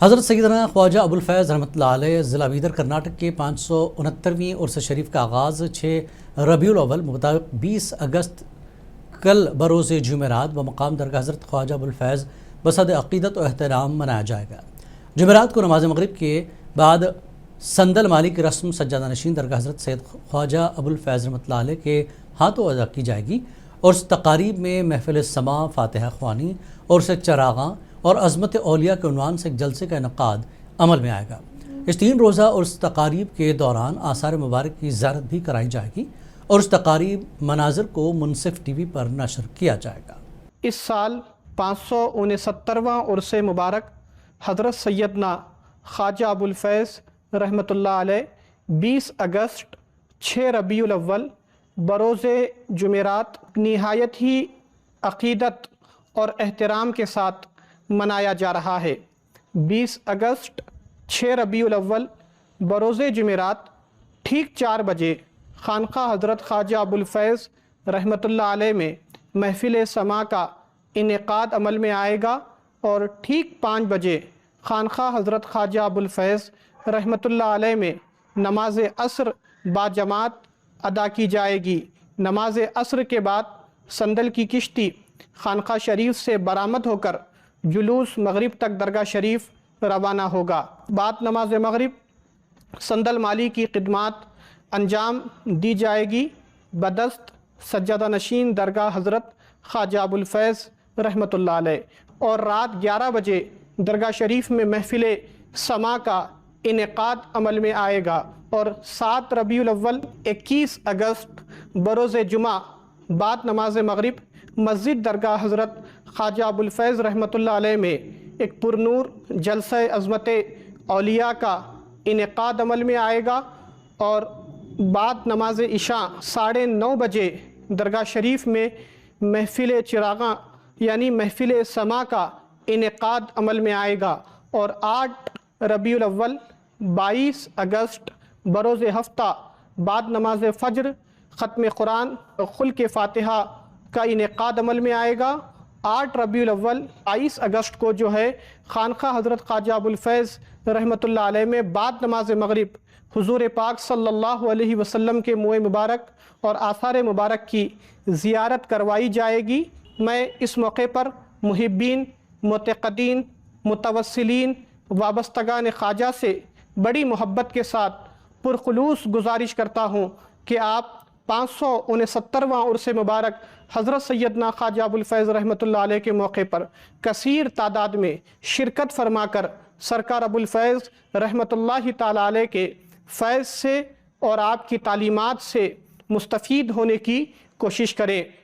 حضرت سیدنا خواجہ ابوالفیض رحمۃ اللہ علیہ ضلع بیدر کرناٹک کے 569ویں عرس شریف کا آغاز 6 ربیع الاول مطابق 20 اگست کل بروز جمعرات بمقام درگاہ حضرت خواجہ ابوالفیض بصد عقیدت و احترام منایا جائے گا۔ جمعرات کو نماز مغرب کے بعد سندل مالی کی رسم سجادہ نشین درگاہ حضرت سید خواجہ ابوالفیض رحمۃ اللہ علیہ کے ہاتھوں ادا کی جائے گی اور اس تقاریب میں محفل سما، فاتحہ خوانی اور سے چراغاں اور عظمت اولیاء کے عنوان سے ایک جلسے کا انعقاد عمل میں آئے گا۔ اس 3 روزہ اور اس تقاریب کے دوران آثار مبارک کی زیارت بھی کرائی جائے گی اور اس تقاریب مناظر کو منصف ٹی وی پر نشر کیا جائے گا۔ اس سال 569واں عرس مبارک حضرت سیدنا خواجہ ابوالفیض رحمۃ اللہ علیہ 20 اگست 6 ربیع الاول بروز جمعرات نہایت ہی عقیدت اور احترام کے ساتھ منایا جا رہا ہے۔ 20 اگست 6 ربیع الاول بروز جمعرات ٹھیک 4 بجے خانقاہ حضرت خواجہ ابوالفیض رحمۃ اللہ علیہ میں محفل سما کا انعقاد عمل میں آئے گا اور ٹھیک 5 بجے خانقاہ حضرت خواجہ ابوالفیض رحمۃ اللہ علیہ میں نماز عصر با جماعت ادا کی جائے گی۔ نماز عصر کے بعد سندل کی کشتی خانقاہ شریف سے برآمد ہو کر جلوس مغرب تک درگاہ شریف روانہ ہوگا۔ بعد نماز مغرب سندل مالی کی خدمات انجام دی جائے گی بدست سجادہ نشین درگاہ حضرت خواجہ ابوالفیض رحمۃ اللہ علیہ، اور رات 11 بجے درگاہ شریف میں محفل سما کا انعقاد عمل میں آئے گا اور 7 ربیع الاول 21 اگست بروز جمعہ بعد نماز مغرب مسجد درگاہ حضرت خواجہ ابوالفیض رحمۃ اللہ علیہ میں ایک پرنور جلسہ عظمت اولیاء کا انعقاد عمل میں آئے گا اور بعد نماز عشاء 9:30 بجے درگاہ شریف میں محفل چراغاں یعنی محفل سما کا انعقاد عمل میں آئے گا اور 8 ربیع الاول 22 اگست بروز ہفتہ بعد نماز فجر ختم قرآن خلق فاتحہ کا انعقاد عمل میں آئے گا۔ 8 ربیع الاول 22 اگست کو جو ہے خانقاہ حضرت خواجہ ابوالفیض رحمۃ اللہ علیہ میں بعد نماز مغرب حضور پاک صلی اللہ علیہ وسلم کے منہ مبارک اور آثار مبارک کی زیارت کروائی جائے گی۔ میں اس موقع پر محبین، معتقدین، متوسلین، وابستگان خواجہ سے بڑی محبت کے ساتھ پرخلوص گزارش کرتا ہوں کہ آپ 569واں عرس مبارک حضرت سیدنا خواجہ ابوالفیض رحمۃ اللہ علیہ کے موقع پر کثیر تعداد میں شرکت فرما کر سرکار ابوالفیض رحمۃ اللہ تعالی علیہ کے فیض سے اور آپ کی تعلیمات سے مستفید ہونے کی کوشش کریں۔